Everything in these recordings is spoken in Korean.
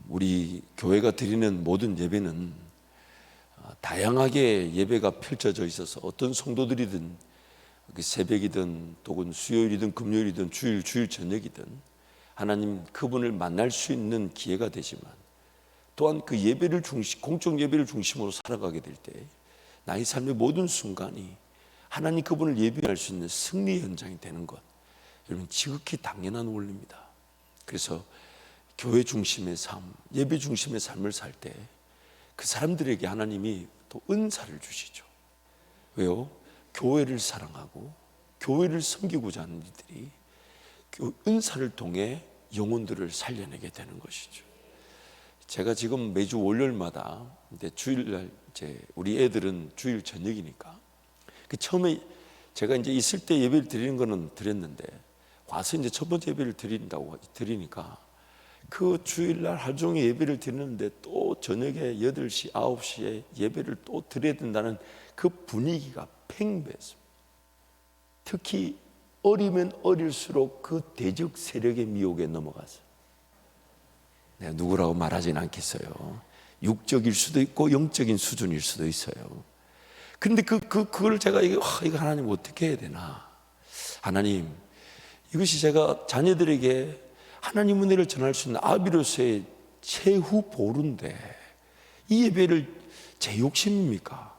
우리 교회가 드리는 모든 예배는 다양하게 예배가 펼쳐져 있어서 어떤 성도들이든 새벽이든 또는 수요일이든 금요일이든 주일 저녁이든 하나님 그분을 만날 수 있는 기회가 되지만 또한 그 예배를 공적 예배를 중심으로 살아가게 될 때 나의 삶의 모든 순간이 하나님 그분을 예배할 수 있는 승리 현장이 되는 것, 여러분 지극히 당연한 원리입니다. 그래서 교회 중심의 삶, 예배 중심의 삶을 살 때 그 사람들에게 하나님이 또 은사를 주시죠. 왜요? 교회를 사랑하고 교회를 섬기고자 하는 이들이 그 은사를 통해 영혼들을 살려내게 되는 것이죠. 제가 지금 매주 월요일마다 주일날 우리 애들은 주일 저녁이니까 처음에 제가 이제 있을 때 예배를 드리는 거는 드렸는데 와서 이제 첫 번째 예배를 드리니까 그 주일날 하루 종일 예배를 드리는데 또 저녁에 8시, 9시에 예배를 또 드려야 된다는 그 분위기가 팽배했습니다. 특히 어리면 어릴수록 그 대적 세력의 미혹에 넘어가서 내가 누구라고 말하지는 않겠어요. 육적일 수도 있고 영적인 수준일 수도 있어요. 그런데 그걸 제가 이거 하나님 어떻게 해야 되나? 하나님, 이것이 제가 자녀들에게 하나님 은혜를 전할 수 있는 아비로서의 최후 보루인데 이 예배를 제 욕심입니까?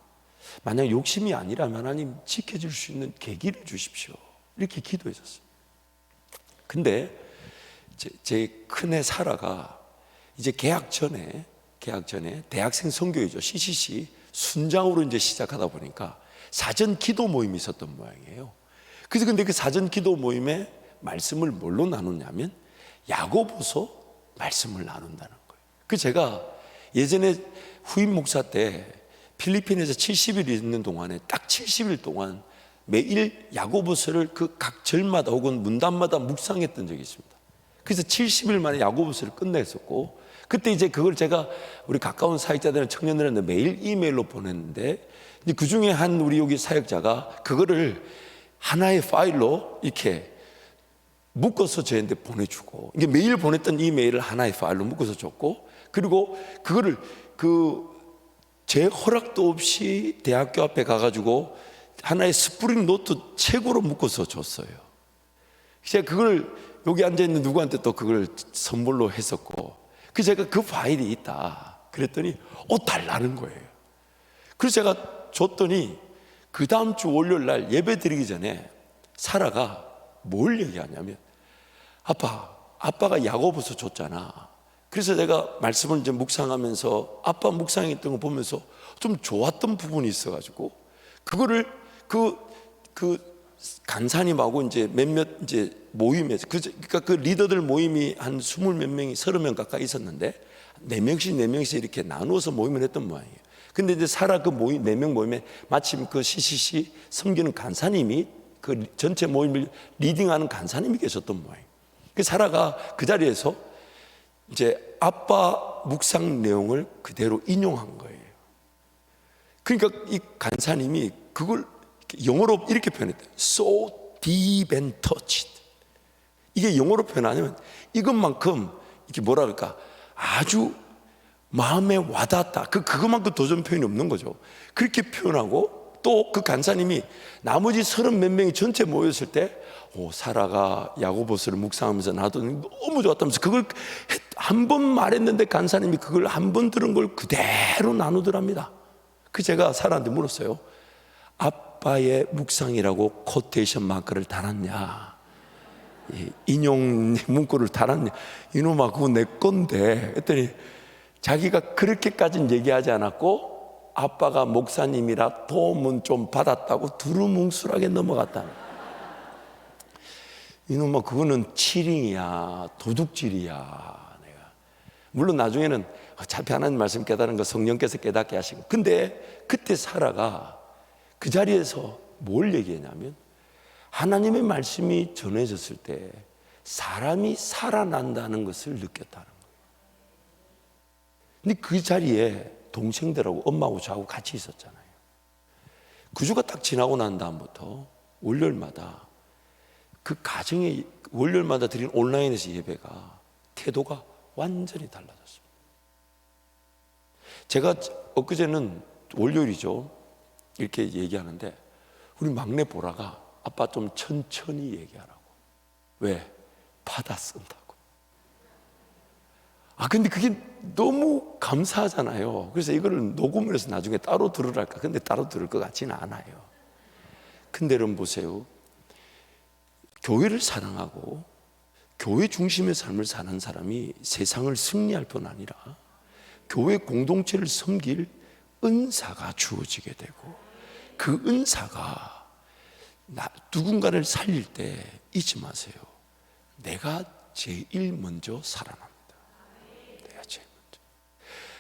만약 욕심이 아니라면 하나님 지켜줄 수 있는 계기를 주십시오. 이렇게 기도했었어요. 근데 제 큰애 사라가 이제 개학 전에 대학생 선교회죠. CCC 순장으로 이제 시작하다 보니까 사전 기도 모임이 있었던 모양이에요. 그래서 근데 그 사전 기도 모임에 말씀을 뭘로 나누냐면 야고보서 말씀을 나눈다는 거예요. 그 제가 예전에 후임 목사 때 필리핀에서 70일 있는 동안에 딱 70일 동안 매일 야고보서를 그 각 절마다 혹은 문단마다 묵상했던 적이 있습니다. 그래서 70일 만에 야고보서를 끝냈었고 그때 이제 그걸 제가 우리 가까운 사역자들은 청년들한테 매일 이메일로 보냈는데 그 중에 한 우리 여기 사역자가 그거를 하나의 파일로 이렇게 묶어서 저한테 보내주고 이게 매일 보냈던 이메일을 하나의 파일로 묶어서 줬고 그리고 그거를 제 허락도 없이 대학교 앞에 가가지고 하나의 스프링 노트 책으로 묶어서 줬어요. 제가 그걸 여기 앉아있는 누구한테 또 그걸 선물로 했었고 그래서 제가 그 파일이 있다 그랬더니 달라는 거예요. 그래서 제가 줬더니 그 다음 주 월요일 날 예배 드리기 전에 사라가 뭘 얘기하냐면 아빠가 야고보서 줬잖아. 그래서 내가 말씀을 이제 묵상하면서 아빠 묵상했던 거 보면서 좀 좋았던 부분이 있어가지고 그거를 그 간사님하고 이제 몇몇 이제 모임에서 그러니까 그 리더들 모임이 한 20 몇 명이 30명 가까이 있었는데 4명씩 이렇게 나누어서 모임을 했던 모양이에요. 근데 이제 사라 그 모임 4명 모임에 마침 그 CCC 섬기는 간사님이 그 전체 모임을 리딩하는 간사님이 계셨던 모양이에요. 그 사라가 그 자리에서 이제 아빠 묵상 내용을 그대로 인용한 거예요. 그러니까 이 간사님이 그걸 영어로 이렇게 표현했대요. So deep and touched. 이게 영어로 표현하면 이것만큼 이게 뭐라 그럴까 아주 마음에 와닿았다. 그것만큼 도전 표현이 없는 거죠. 그렇게 표현하고 또 그 간사님이 나머지 30 몇 명이 전체 모였을 때 사라가 야고보서를 묵상하면서 나도 너무 좋았다면서 그걸 한 번 말했는데 간사님이 그걸 한 번 들은 걸 그대로 나누더랍니다. 제가 사라한테 물었어요. 아빠의 묵상이라고 코테이션 마크를 달았냐? 인용 문구를 달았냐? 이놈아 그거 내 건데 했더니 자기가 그렇게까지는 얘기하지 않았고 아빠가 목사님이라 도움은 좀 받았다고 두루뭉술하게 넘어갔다. 이놈아 그거는 치링이야 도둑질이야. 내가 물론 나중에는 어차피 하나님 말씀 깨달은 거 성령께서 깨닫게 하시고 근데 그때 사라가 그 자리에서 뭘 얘기했냐면 하나님의 말씀이 전해졌을 때 사람이 살아난다는 것을 느꼈다는 거예요. 근데 그 자리에 동생들하고 엄마하고 저하고 같이 있었잖아요. 그 주가 딱 지나고 난 다음부터 월요일마다 그 가정에 월요일마다 드린 온라인에서 예배가 태도가 완전히 달라졌습니다. 제가 엊그제는 월요일이죠. 이렇게 얘기하는데 우리 막내 보라가 아빠 좀 천천히 얘기하라고. 왜? 받아 쓴다고. 근데 그게 너무 감사하잖아요. 그래서 이거를 녹음을 해서 나중에 따로 들으랄까. 근데 따로 들을 것 같지는 않아요. 근데 여러분 보세요. 교회를 사랑하고 교회 중심의 삶을 사는 사람이 세상을 승리할 뿐 아니라 교회 공동체를 섬길 은사가 주어지게 되고, 그 은사가 누군가를 살릴 때 잊지 마세요. 내가 제일 먼저 살아납니다. 내가 제일 먼저.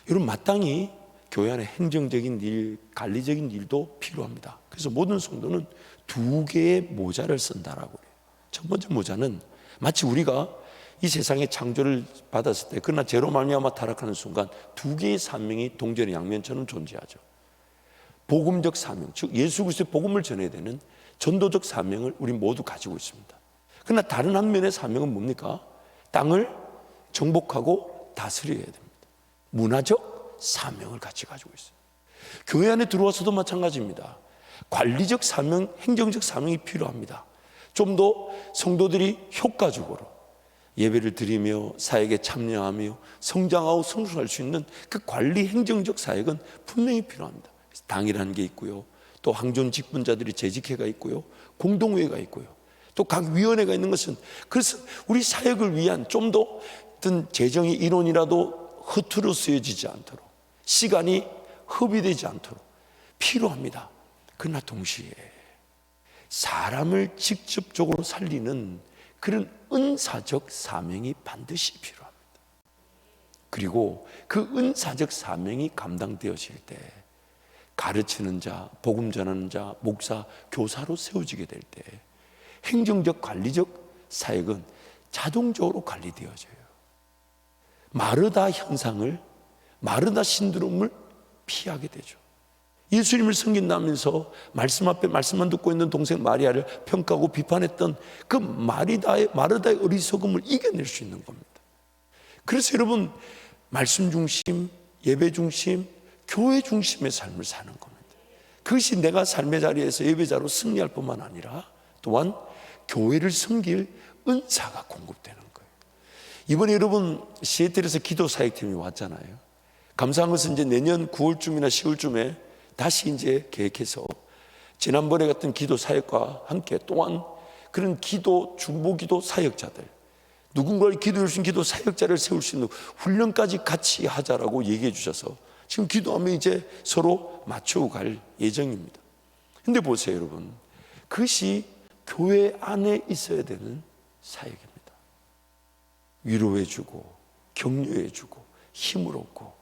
여러분, 마땅히 교회 안에 행정적인 일, 관리적인 일도 필요합니다. 그래서 모든 성도는 두 개의 모자를 쓴다라고 그래요. 첫 번째 모자는 마치 우리가 이 세상의 창조를 받았을 때, 그러나 죄로 말미암아 타락하는 순간 두 개의 사명이 동전의 양면처럼 존재하죠. 복음적 사명, 즉 예수 그리스도의 복음을 전해야 되는 전도적 사명을 우리 모두 가지고 있습니다. 그러나 다른 한 면의 사명은 뭡니까? 땅을 정복하고 다스려야 됩니다. 문화적 사명을 같이 가지고 있어요. 교회 안에 들어와서도 마찬가지입니다. 관리적 사명, 행정적 사명이 필요합니다. 좀 더 성도들이 효과적으로 예배를 드리며 사역에 참여하며 성장하고 성숙할 수 있는 그 관리 행정적 사역은 분명히 필요합니다. 당이라는 게 있고요, 또 항존 직분자들이 재직회가 있고요, 공동회가 있고요, 또 각 위원회가 있는 것은, 그래서 우리 사역을 위한 좀 더 어떤 재정의 인원이라도 허투루 쓰여지지 않도록, 시간이 허비되지 않도록 필요합니다. 그러나 동시에 사람을 직접적으로 살리는 그런 은사적 사명이 반드시 필요합니다. 그리고 그 은사적 사명이 감당되어질 때 가르치는 자, 복음 전하는 자, 목사, 교사로 세워지게 될 때 행정적 관리적 사역은 자동적으로 관리되어져요. 마르다 현상을, 마르다 신드롬을 피하게 되죠. 예수님을 섬긴다면서 말씀 앞에 말씀만 듣고 있는 동생 마리아를 평가하고 비판했던 그 마르다의 어리석음을 이겨낼 수 있는 겁니다. 그래서 여러분, 말씀 중심, 예배 중심, 교회 중심의 삶을 사는 겁니다. 그것이 내가 삶의 자리에서 예배자로 승리할 뿐만 아니라 또한 교회를 섬길 은사가 공급되는 거예요. 이번에 여러분 시애틀에서 기도 사역팀이 왔잖아요. 감사한 것은 이제 내년 9월쯤이나 10월쯤에 다시 이제 계획해서 지난번에 같은 기도 사역과 함께 또한 그런 기도, 중보기도 사역자들, 누군가를 기도해 주신 기도 사역자를 세울 수 있는 훈련까지 같이 하자라고 얘기해 주셔서 지금 기도하며 이제 서로 맞추어 갈 예정입니다. 근데 보세요 여러분, 그것이 교회 안에 있어야 되는 사역입니다. 위로해 주고 격려해 주고 힘을 얻고,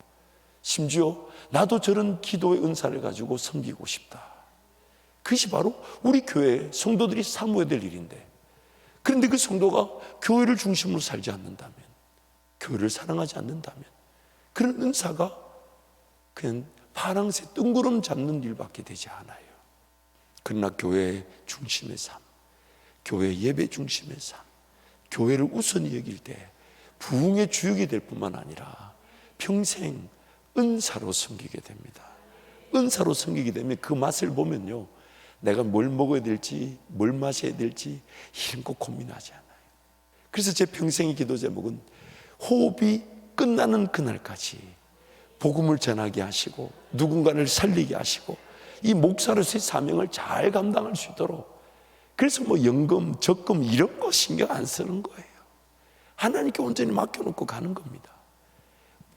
심지어 나도 저런 기도의 은사를 가지고 섬기고 싶다. 그것이 바로 우리 교회 성도들이 사모해야 될 일인데, 그런데 그 성도가 교회를 중심으로 살지 않는다면, 교회를 사랑하지 않는다면 그런 은사가 그냥 파랑새 뜬구름 잡는 일밖에 되지 않아요. 그러나 교회 중심의 삶, 교회 예배 중심의 삶, 교회를 우선히 여길 때 부흥의 주역이 될 뿐만 아니라 평생 은사로 섬기게 됩니다. 은사로 섬기게 되면 그 맛을 보면요, 내가 뭘 먹어야 될지, 뭘 마셔야 될지 이런 거 고민하지 않아요. 그래서 제 평생의 기도 제목은 호흡이 끝나는 그날까지 복음을 전하게 하시고 누군가를 살리게 하시고 이 목사로서의 사명을 잘 감당할 수 있도록, 그래서 뭐 연금, 적금 이런 거 신경 안 쓰는 거예요. 하나님께 온전히 맡겨놓고 가는 겁니다.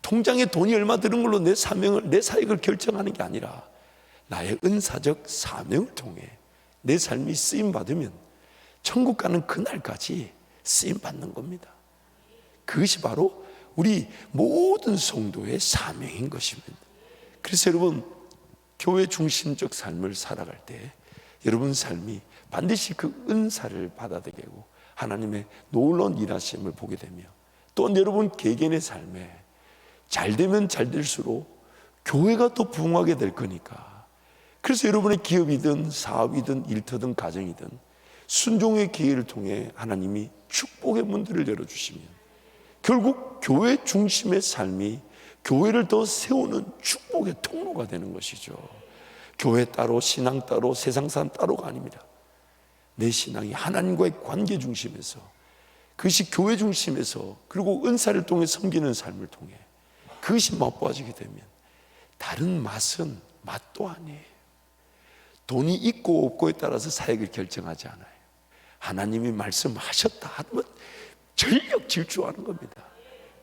통장에 돈이 얼마 드는 걸로 내 사명을, 내 사역을 결정하는 게 아니라 나의 은사적 사명을 통해 내 삶이 쓰임받으면 천국 가는 그날까지 쓰임받는 겁니다. 그것이 바로 우리 모든 성도의 사명인 것입니다. 그래서 여러분, 교회 중심적 삶을 살아갈 때 여러분 삶이 반드시 그 은사를 받아들이고 하나님의 놀라운 일하심을 보게 되며, 또 여러분 개개인의 삶에 잘 되면 잘 될수록 교회가 더 부흥하게 될 거니까, 그래서 여러분의 기업이든 사업이든 일터든 가정이든 순종의 기회를 통해 하나님이 축복의 문들을 열어주시면 결국 교회 중심의 삶이 교회를 더 세우는 축복의 통로가 되는 것이죠. 교회 따로, 신앙 따로, 세상 사람 따로가 아닙니다. 내 신앙이 하나님과의 관계 중심에서, 그것이 교회 중심에서, 그리고 은사를 통해 섬기는 삶을 통해 그것이 맛보아지게 되면 다른 맛은 맛도 아니에요. 돈이 있고 없고에 따라서 사역을 결정하지 않아요. 하나님이 말씀하셨다 하면 전력 질주하는 겁니다.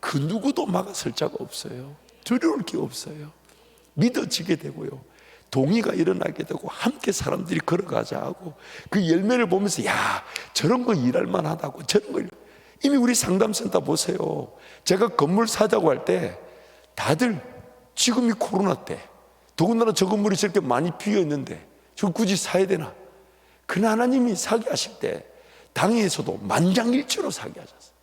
그 누구도 막아설 자가 없어요. 두려울 게 없어요. 믿어지게 되고요, 동의가 일어나게 되고, 함께 사람들이 걸어가자 하고, 그 열매를 보면서 야, 저런 거 일할 만하다고, 저런 거 이미 우리 상담센터 보세요. 제가 건물 사자고 할 때 다들 지금이 코로나 때, 더군다나 저 건물이 저렇게 많이 비어 있는데 저 굳이 사야 되나? 그러나 하나님이 사게 하실 때 당에서도 만장일치로 사게 하셨어요.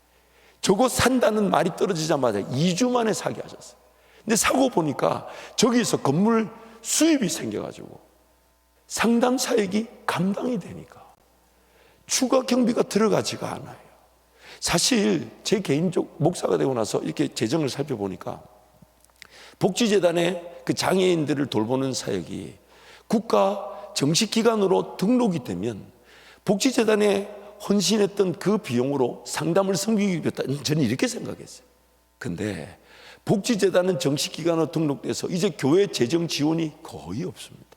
저거 산다는 말이 떨어지자마자 2주 만에 사게 하셨어요. 근데 사고 보니까 저기서 건물 수입이 생겨가지고 상담 사역이 감당이 되니까 추가 경비가 들어가지가 않아요. 사실 제 개인적 목사가 되고 나서 이렇게 재정을 살펴보니까 복지재단의 그 장애인들을 돌보는 사역이 국가 정식기관으로 등록이 되면 복지재단에 헌신했던 그 비용으로 상담을 섬기겠다, 저는 이렇게 생각했어요. 근데 복지재단은 정식기관으로 등록돼서 이제 교회 재정 지원이 거의 없습니다.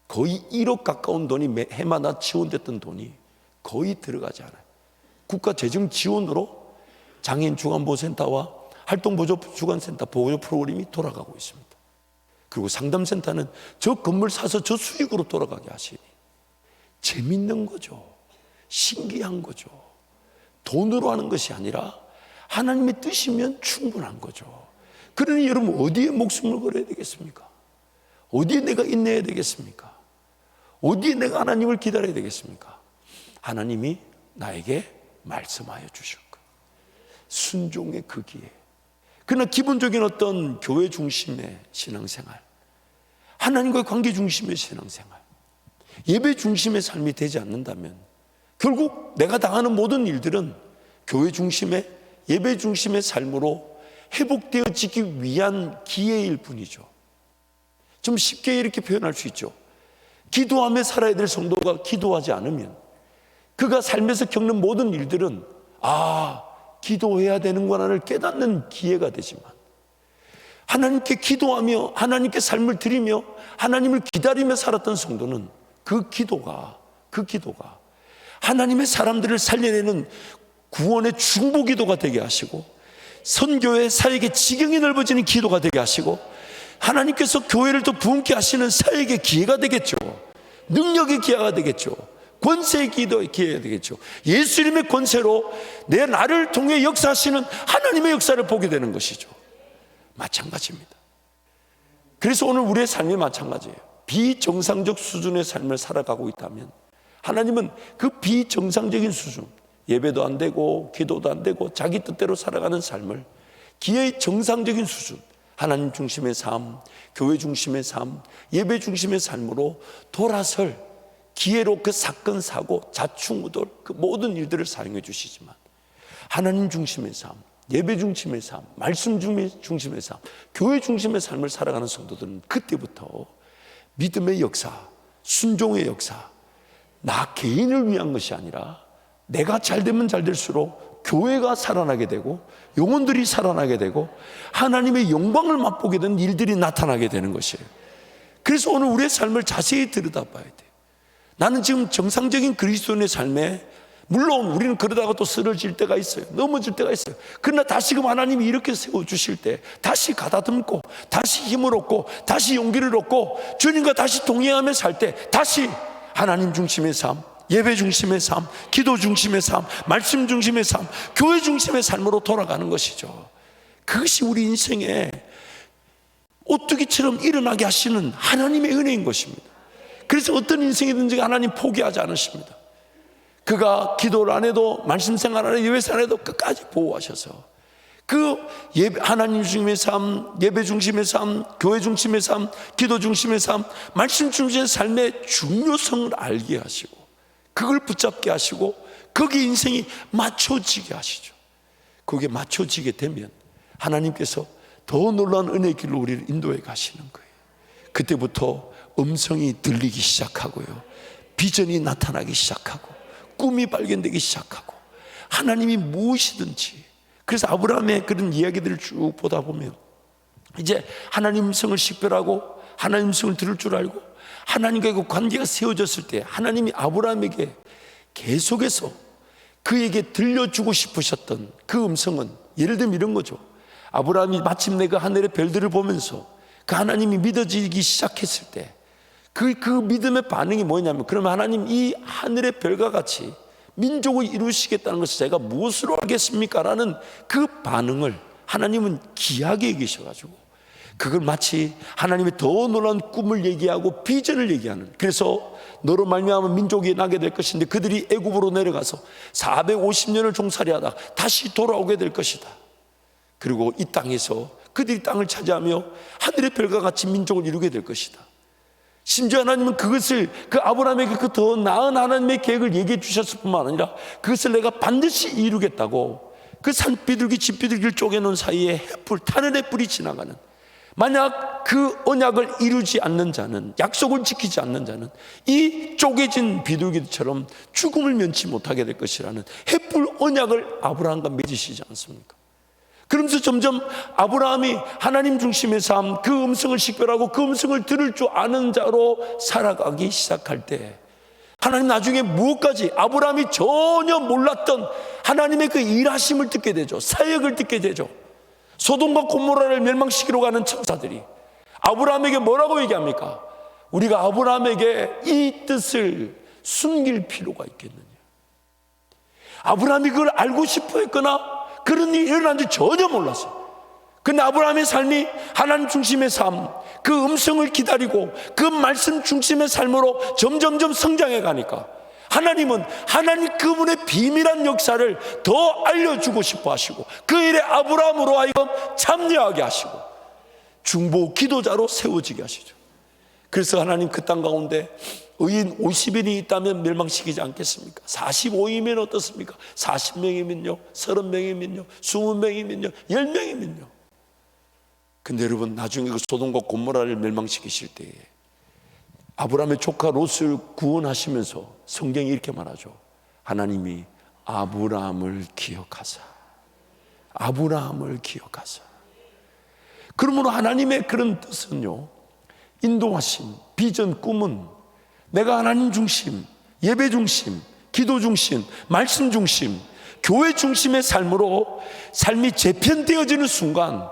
거의 1억 가까운 돈이 해마다 지원됐던 돈이 거의 들어가지 않아요. 국가 재정 지원으로 장애인 주간보호센터와 활동보조주간센터 보호 프로그램이 돌아가고 있습니다. 그리고 상담센터는 저 건물 사서 저 수익으로 돌아가게 하시니 재밌는 거죠. 신기한 거죠. 돈으로 하는 것이 아니라 하나님의 뜻이면 충분한 거죠. 그러니 여러분, 어디에 목숨을 걸어야 되겠습니까? 어디에 내가 인내해야 되겠습니까? 어디에 내가 하나님을 기다려야 되겠습니까? 하나님이 나에게 말씀하여 주신 것, 순종의 그 기회. 그러나 기본적인 어떤 교회 중심의 신앙생활, 하나님과의 관계 중심의 신앙생활, 예배 중심의 삶이 되지 않는다면 결국 내가 당하는 모든 일들은 교회 중심의, 예배 중심의 삶으로 회복되어지기 위한 기회일 뿐이죠. 좀 쉽게 이렇게 표현할 수 있죠. 기도하며 살아야 될 성도가 기도하지 않으면 그가 삶에서 겪는 모든 일들은 기도해야 되는구나를 깨닫는 기회가 되지만, 하나님께 기도하며 하나님께 삶을 드리며 하나님을 기다리며 살았던 성도는 그 기도가 하나님의 사람들을 살려내는 구원의 중보 기도가 되게 하시고, 선교의 사역의 지경이 넓어지는 기도가 되게 하시고, 하나님께서 교회를 더 부흥케 하시는 사역의 기회가 되겠죠. 능력의 기회가 되겠죠. 권세의 기회가 되겠죠. 예수님의 권세로 내 나를 통해 역사하시는 하나님의 역사를 보게 되는 것이죠. 마찬가지입니다. 그래서 오늘 우리의 삶이 마찬가지예요. 비정상적 수준의 삶을 살아가고 있다면 하나님은 그 비정상적인 수준, 예배도 안 되고 기도도 안 되고 자기 뜻대로 살아가는 삶을 기회의 정상적인 수준, 하나님 중심의 삶, 교회 중심의 삶, 예배 중심의 삶으로 돌아설 기회로 그 사건, 사고, 자충우돌 그 모든 일들을 사용해 주시지만, 하나님 중심의 삶, 예배 중심의 삶, 말씀 중심의 삶, 교회 중심의 삶을 살아가는 성도들은 그때부터 믿음의 역사, 순종의 역사, 나 개인을 위한 것이 아니라 내가 잘 되면 잘 될수록 교회가 살아나게 되고 영혼들이 살아나게 되고 하나님의 영광을 맛보게 되는 일들이 나타나게 되는 것이에요. 그래서 오늘 우리의 삶을 자세히 들여다봐야 돼요. 나는 지금 정상적인 그리스도인의 삶에, 물론 우리는 그러다가 또 쓰러질 때가 있어요. 넘어질 때가 있어요. 그러나 다시금 하나님이 이렇게 세워주실 때 다시 가다듬고 다시 힘을 얻고 다시 용기를 얻고 주님과 다시 동행하며 살 때 다시 하나님 중심의 삶, 예배 중심의 삶, 기도 중심의 삶, 말씀 중심의 삶, 교회 중심의 삶으로 돌아가는 것이죠. 그것이 우리 인생에 오뚜기처럼 일어나게 하시는 하나님의 은혜인 것입니다. 그래서 어떤 인생이든지 하나님 포기하지 않으십니다. 그가 기도를 안 해도, 말씀 생활 안 해도, 예배 생활 안 해도 끝까지 보호하셔서 그 하나님 중심의 삶, 예배 중심의 삶, 교회 중심의 삶, 기도 중심의 삶, 말씀 중심의 삶의 중요성을 알게 하시고 그걸 붙잡게 하시고 거기에 인생이 맞춰지게 하시죠. 거기에 맞춰지게 되면 하나님께서 더 놀라운 은혜의 길로 우리를 인도해 가시는 거예요. 그때부터 음성이 들리기 시작하고요, 비전이 나타나기 시작하고, 꿈이 발견되기 시작하고, 하나님이 무엇이든지. 그래서 아브라함의 그런 이야기들을 쭉 보다 보면 이제 하나님 음성을 식별하고 하나님 음성을 들을 줄 알고 하나님과의 그 관계가 세워졌을 때 하나님이 아브라함에게 계속해서 그에게 들려주고 싶으셨던 그 음성은, 예를 들면 이런 거죠. 아브라함이 마침내 그 하늘의 별들을 보면서 그 하나님이 믿어지기 시작했을 때 그 믿음의 반응이 뭐냐면, 그러면 하나님 이 하늘의 별과 같이 민족을 이루시겠다는 것을 제가 무엇으로 알겠습니까? 라는 그 반응을 하나님은 귀하게 여기셔가지고 그걸 마치 하나님의 더 놀라운 꿈을 얘기하고 비전을 얘기하는, 그래서 너로 말미암아 민족이 나게 될 것인데 그들이 애굽으로 내려가서 450년을 종살이하다 다시 돌아오게 될 것이다. 그리고 이 땅에서 그들이 땅을 차지하며 하늘의 별과 같이 민족을 이루게 될 것이다. 심지어 하나님은 그것을 그 아브라함에게 그 더 나은 하나님의 계획을 얘기해 주셨을 뿐만 아니라 그것을 내가 반드시 이루겠다고, 그 산비둘기 집비둘기를 쪼개놓은 사이에 햇불, 탄원의 불이 지나가는, 만약 그 언약을 이루지 않는 자는, 약속을 지키지 않는 자는 이 쪼개진 비둘기처럼 죽음을 면치 못하게 될 것이라는 햇불 언약을 아브라함과 맺으시지 않습니까? 그러면서 점점 아브라함이 하나님 중심의 삶, 그 음성을 식별하고 그 음성을 들을 줄 아는 자로 살아가기 시작할 때 하나님 나중에 무엇까지 아브라함이 전혀 몰랐던 하나님의 그 일하심을 듣게 되죠. 사역을 듣게 되죠. 소돔과 고모라를 멸망시키러 가는 천사들이 아브라함에게 뭐라고 얘기합니까? 우리가 아브라함에게 이 뜻을 숨길 필요가 있겠느냐. 아브라함이 그걸 알고 싶어 했거나 그런 일이 일어난지 전혀 몰랐어요. 근데 아브라함의 삶이 하나님 중심의 삶, 그 음성을 기다리고 그 말씀 중심의 삶으로 점점점 성장해 가니까 하나님은 하나님 그분의 비밀한 역사를 더 알려주고 싶어 하시고 그 일에 아브라함으로 하여금 참여하게 하시고 중보 기도자로 세워지게 하시죠. 그래서 하나님 그 땅 가운데 의인 50인이 있다면 멸망시키지 않겠습니까? 45이면 어떻습니까? 40명이면요, 30명이면요, 20명이면요, 10명이면요. 근데 여러분, 나중에 그 소돔과 고모라를 멸망시키실 때에 아브라함의 조카 롯을 구원하시면서 성경이 이렇게 말하죠. 하나님이 아브라함을 기억하사, 아브라함을 기억하사. 그러므로 하나님의 그런 뜻은요, 인도하심, 비전, 꿈은 내가 하나님 중심, 예배 중심, 기도 중심, 말씀 중심, 교회 중심의 삶으로 삶이 재편되어지는 순간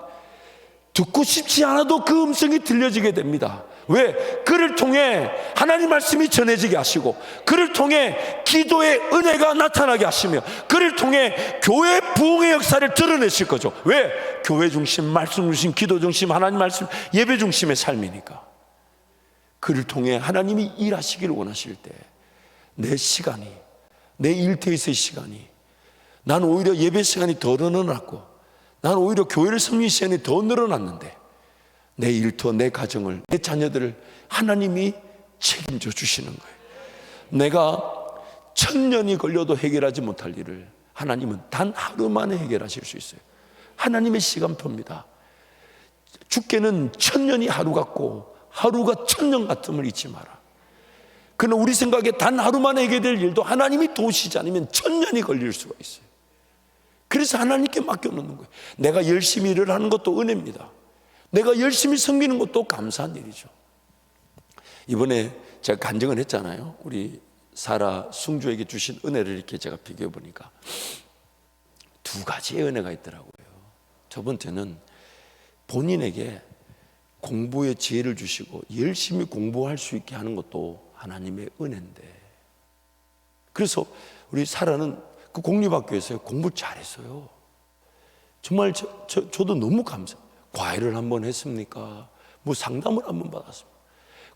듣고 싶지 않아도 그 음성이 들려지게 됩니다. 왜? 그를 통해 하나님 말씀이 전해지게 하시고 그를 통해 기도의 은혜가 나타나게 하시며 그를 통해 교회 부흥의 역사를 드러내실 거죠. 왜? 교회 중심, 말씀 중심, 기도 중심, 하나님 말씀, 예배 중심의 삶이니까. 그를 통해 하나님이 일하시기를 원하실 때 내 시간이, 내 일터에서의 시간이, 난 오히려 예배 시간이 더 늘어났고 난 오히려 교회를 섬기는 시간이 더 늘어났는데 내 일터, 내 가정을, 내 자녀들을 하나님이 책임져 주시는 거예요. 내가 1000년이 걸려도 해결하지 못할 일을 하나님은 단 하루 만에 해결하실 수 있어요. 하나님의 시간표입니다. 주께는 1000년이 하루 같고 하루가 1000년 같음을 잊지 마라. 그러나 우리 생각에 단 하루 만에 해결될 일도 하나님이 도우시지 않으면 1000년이 걸릴 수가 있어요. 그래서 하나님께 맡겨놓는 거예요. 내가 열심히 일을 하는 것도 은혜입니다. 내가 열심히 섬기는 것도 감사한 일이죠. 이번에 제가 간증을 했잖아요. 우리 사라 승주에게 주신 은혜를 이렇게 제가 비교해 보니까 두 가지의 은혜가 있더라고요. 첫 번째는 본인에게 공부의 지혜를 주시고 열심히 공부할 수 있게 하는 것도 하나님의 은혜인데, 그래서 우리 사라는 그 공립학교에서 공부를 잘했어요. 정말 저도 너무 감사해요. 과외를 한번 했습니까? 뭐 상담을 한번 받았습니다.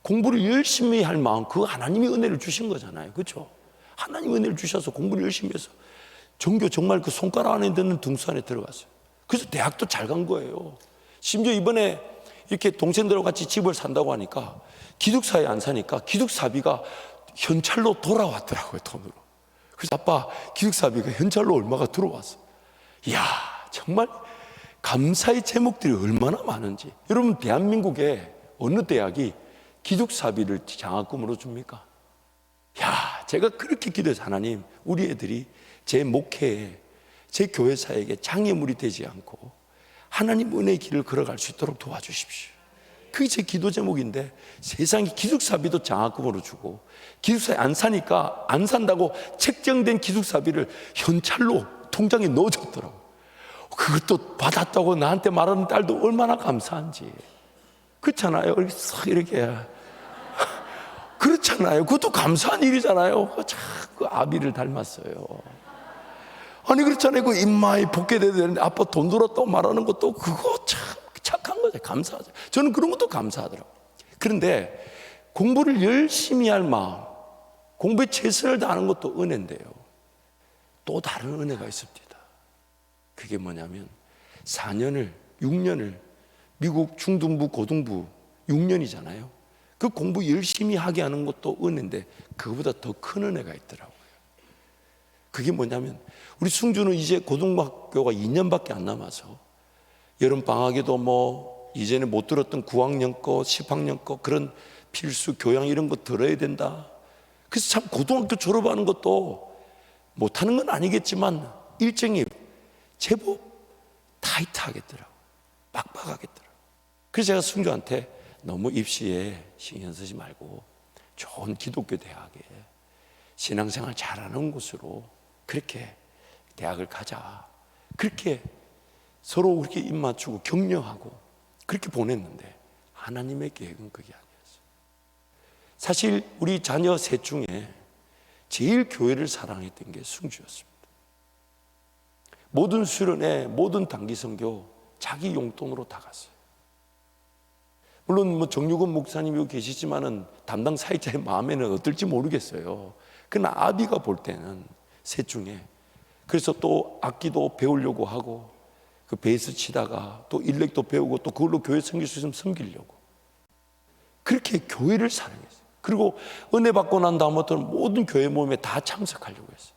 공부를 열심히 할 마음, 그 하나님이 은혜를 주신 거잖아요. 그렇죠? 하나님이 은혜를 주셔서 공부를 열심히 해서 전교 정말 그 손가락 안에 드는 등수 안에 들어갔어요. 그래서 대학도 잘 간 거예요. 심지어 이번에 이렇게 동생들하고 같이 집을 산다고 하니까 기숙사에 안 사니까 기숙사비가 현찰로 돌아왔더라고요, 돈으로. 그래서 아빠, 기숙사비가 현찰로 얼마가 들어왔어. 이야, 정말 감사의 제목들이 얼마나 많은지. 여러분, 대한민국의 어느 대학이 기숙사비를 장학금으로 줍니까? 야, 제가 그렇게 기도해서 하나님, 우리 애들이 제 목회에, 제 교회사에게 장애물이 되지 않고 하나님 은혜의 길을 걸어갈 수 있도록 도와주십시오. 그게 제 기도 제목인데, 세상에 기숙사비도 장학금으로 주고 기숙사에 안 사니까 안 산다고 책정된 기숙사비를 현찰로 통장에 넣어줬더라고. 그것도 받았다고 나한테 말하는 딸도 얼마나 감사한지. 그렇잖아요. 이렇게 싹 이렇게 그렇잖아요. 그것도 감사한 일이잖아요. 그 아비를 닮았어요. 아니 그렇잖아요. 그 임마에 복귀돼야 되는데 아빠 돈 들었다고 말하는 것도 그거 참 착한 거죠. 감사하죠. 저는 그런 것도 감사하더라고요. 그런데 공부를 열심히 할 마음, 공부에 최선을 다하는 것도 은혜인데요, 또 다른 은혜가 있습니다. 그게 뭐냐면 4년을 6년을 미국 중등부 고등부 6년이잖아요. 그 공부 열심히 하게 하는 것도 은혜인데 그거보다 더 큰 은혜가 있더라고요. 그게 뭐냐면 우리 승주는 이제 고등학교가 2년밖에 안 남아서 여름방학에도 뭐 이전에 못 들었던 9학년 거 10학년 거 그런 필수 교양 이런 거 들어야 된다. 그래서 참 고등학교 졸업하는 것도 못하는 건 아니겠지만 일정이 제법 타이트하겠더라고요. 빡빡하겠더라고요. 그래서 제가 승주한테 너무 입시에 신경 쓰지 말고 좋은 기독교 대학에 신앙생활 잘하는 곳으로 그렇게 대학을 가자. 그렇게 서로 그렇게 입 맞추고 격려하고 그렇게 보냈는데 하나님의 계획은 그게 아니었어요. 사실 우리 자녀 셋 중에 제일 교회를 사랑했던 게 승주였습니다. 모든 수련회, 모든 단기 선교 자기 용돈으로 다 갔어요. 물론 뭐 정유건 목사님이 여기 계시지만은 담당 사역자의 마음에는 어떨지 모르겠어요. 그러나 아비가 볼 때는 셋 중에 그래서 또 악기도 배우려고 하고 그 베이스 치다가 또 일렉도 배우고 또 그걸로 교회 섬길 수 있으면 섬기려고 그렇게 교회를 사랑했어요. 그리고 은혜 받고 난 다음부터는 모든 교회 모임에 다 참석하려고 했어요.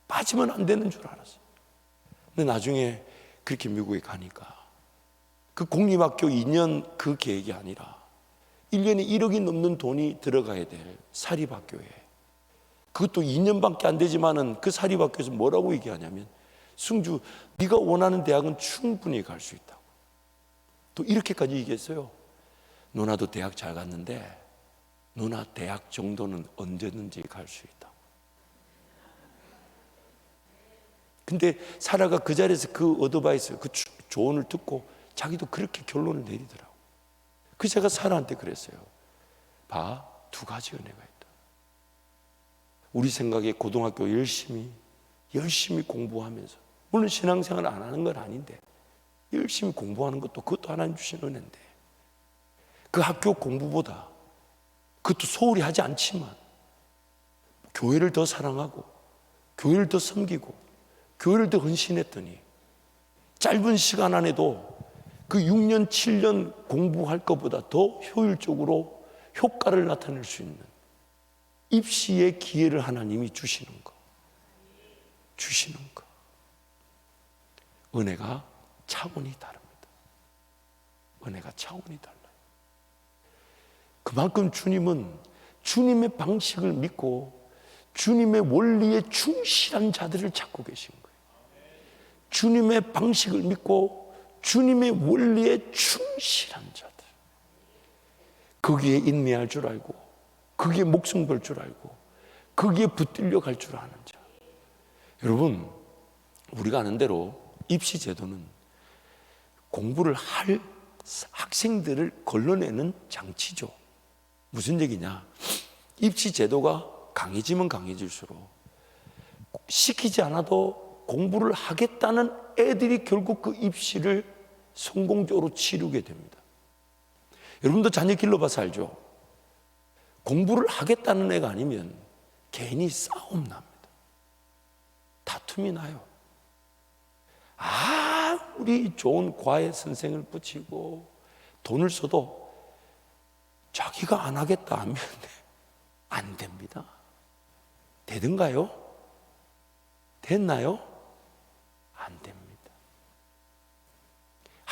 빠지면 안 되는 줄 알았어요. 근데 나중에 그렇게 미국에 가니까 그 공립학교 2년 그 계획이 아니라 1년에 1억이 넘는 돈이 들어가야 될 사립학교에 그것도 2년밖에 안 되지만은 그 사립학교에서 뭐라고 얘기하냐면 승주 네가 원하는 대학은 충분히 갈 수 있다고. 또 이렇게까지 얘기했어요. 누나도 대학 잘 갔는데 누나 대학 정도는 언제든지 갈 수 있다고. 근데 사라가 그 자리에서 그 어드바이스, 그 조언을 듣고 자기도 그렇게 결론을 내리더라고. 그래서 제가 사라한테 그랬어요. 봐, 두 가지 은혜가 있다. 우리 생각에 고등학교 열심히 공부하면서 물론 신앙생활을 안 하는 건 아닌데 열심히 공부하는 것도 그것도 하나님 주신 은혜인데 그 학교 공부보다 그것도 소홀히 하지 않지만 교회를 더 사랑하고 교회를 더 섬기고 교회를 더 헌신했더니 짧은 시간 안에도 그 6년 7년 공부할 것보다 더 효율적으로 효과를 나타낼 수 있는 입시의 기회를 하나님이 주시는 거. 은혜가 차원이 다릅니다. 은혜가 차원이 달라요. 그만큼 주님은 주님의 방식을 믿고 주님의 원리에 충실한 자들을 찾고 계신 거예요. 주님의 방식을 믿고 주님의 원리에 충실한 자들, 거기에 인내할 줄 알고 거기에 목숨 걸 줄 알고 거기에 붙들려 갈 줄 아는 자. 여러분, 우리가 아는 대로 입시 제도는 공부를 할 학생들을 걸러내는 장치죠. 무슨 얘기냐? 입시 제도가 강해지면 강해질수록 시키지 않아도 공부를 하겠다는 애들이 결국 그 입시를 성공적으로 치르게 됩니다. 여러분도 자녀 길러봐서 알죠? 공부를 하겠다는 애가 아니면 괜히 싸움 납니다. 다툼이 나요. 아무리 좋은 과외 선생을 붙이고 돈을 써도 자기가 안 하겠다 하면 안 됩니다. 되든가요? 됐나요? 안 됩니다.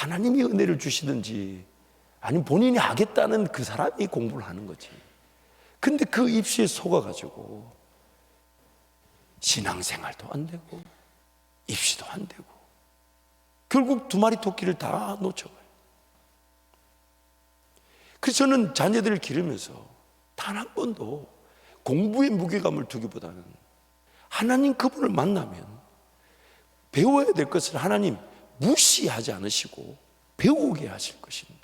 하나님이 은혜를 주시든지 아니면 본인이 하겠다는 그 사람이 공부를 하는 거지. 근데 그 입시에 속아가지고 신앙생활도 안 되고 입시도 안 되고 결국 두 마리 토끼를 다 놓쳐버려요. 그래서 저는 자녀들을 기르면서 단 한 번도 공부에 무게감을 두기보다는 하나님 그분을 만나면 배워야 될 것을 하나님 무시하지 않으시고 배우게 하실 것인데,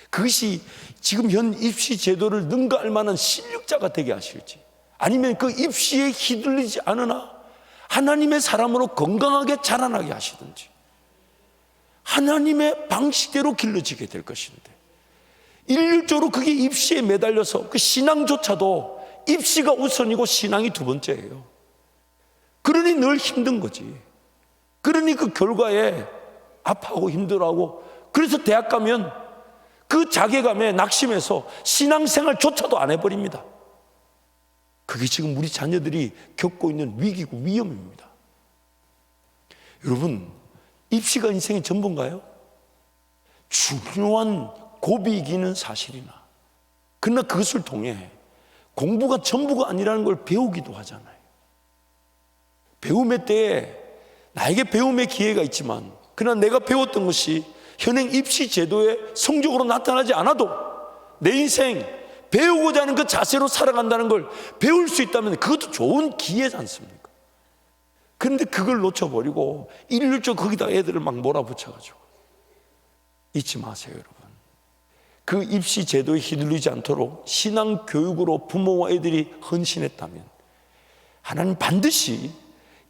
그것이 지금 현 입시 제도를 능가할 만한 실력자가 되게 하실지, 아니면 그 입시에 휘둘리지 않으나 하나님의 사람으로 건강하게 자라나게 하시든지 하나님의 방식대로 길러지게 될 것인데, 일률적으로 그게 입시에 매달려서 그 신앙조차도 입시가 우선이고 신앙이 두 번째예요. 그러니 늘 힘든 거지. 그러니 그 결과에 아파하고 힘들어하고, 그래서 대학 가면 그 자괴감에 낙심해서 신앙생활조차도 안 해버립니다. 그게 지금 우리 자녀들이 겪고 있는 위기고 위험입니다. 여러분, 입시가 인생의 전부인가요? 중요한 고비이기는 사실이나, 그러나 그것을 통해 공부가 전부가 아니라는 걸 배우기도 하잖아요. 배움의 때에 나에게 배움의 기회가 있지만, 그러나 내가 배웠던 것이 현행 입시 제도의 성적으로 나타나지 않아도 내 인생 배우고자 하는 그 자세로 살아간다는 걸 배울 수 있다면 그것도 좋은 기회지 않습니까? 그런데 그걸 놓쳐버리고 일률적으로 거기다 애들을 막 몰아붙여가지고, 잊지 마세요 여러분. 그 입시 제도에 휘둘리지 않도록 신앙 교육으로 부모와 애들이 헌신했다면 하나님 반드시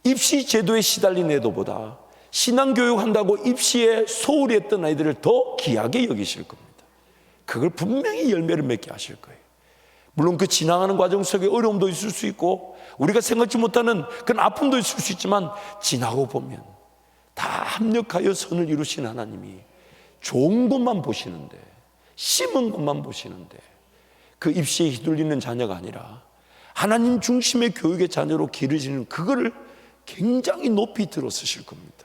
입시 제도에 시달린 애들보다 신앙 교육한다고 입시에 소홀히 했던 아이들을 더 귀하게 여기실 겁니다. 그걸 분명히 열매를 맺게 하실 거예요. 물론 그 지나가는 과정 속에 어려움도 있을 수 있고 우리가 생각지 못하는 그런 아픔도 있을 수 있지만, 지나고 보면 다 합력하여 선을 이루신 하나님이 좋은 것만 보시는데, 심은 것만 보시는데, 그 입시에 휘둘리는 자녀가 아니라 하나님 중심의 교육의 자녀로 기르시는 그거를 굉장히 높이 들어 쓰실 겁니다.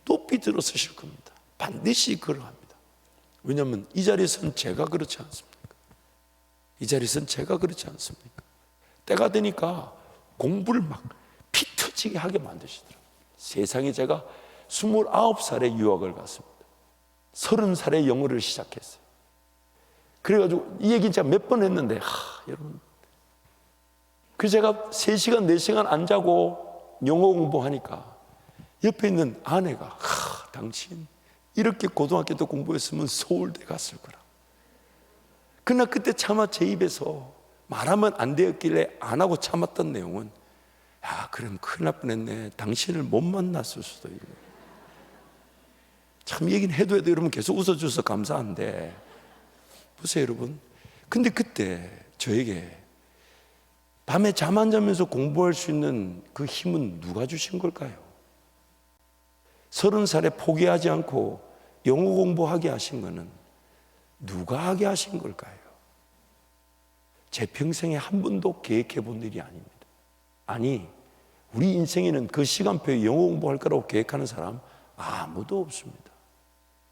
높이 들어 쓰실 겁니다. 반드시 그러합니다. 왜냐하면 이 자리에서는 제가 그렇지 않습니까? 이 자리에서는 제가 그렇지 않습니까? 때가 되니까 공부를 막 피 터지게 하게 만드시더라고요. 세상에 제가 29살에 유학을 갔습니다. 30살에 영어를 시작했어요. 그래가지고 이 얘기 제가 몇 번 했는데, 여러분, 그래서 제가 3시간 4시간 안 자고 영어 공부하니까 옆에 있는 아내가, 당신 이렇게 고등학교 때 공부했으면 서울대 갔을 거라. 그러나 그때 차마 제 입에서 말하면 안 되었길래 안 하고 참았던 내용은, 그럼 큰일 날 뻔했네, 당신을 못 만났을 수도 있네. 참 얘기는 해도 여러분 계속 웃어주셔서 감사한데, 보세요 여러분. 근데 그때 저에게 밤에 잠 안 자면서 공부할 수 있는 그 힘은 누가 주신 걸까요? 30살에 포기하지 않고 영어 공부하게 하신 거는 누가 하게 하신 걸까요? 제 평생에 한 번도 계획해 본 일이 아닙니다. 아니, 우리 인생에는 그 시간표에 영어 공부할 거라고 계획하는 사람 아무도 없습니다.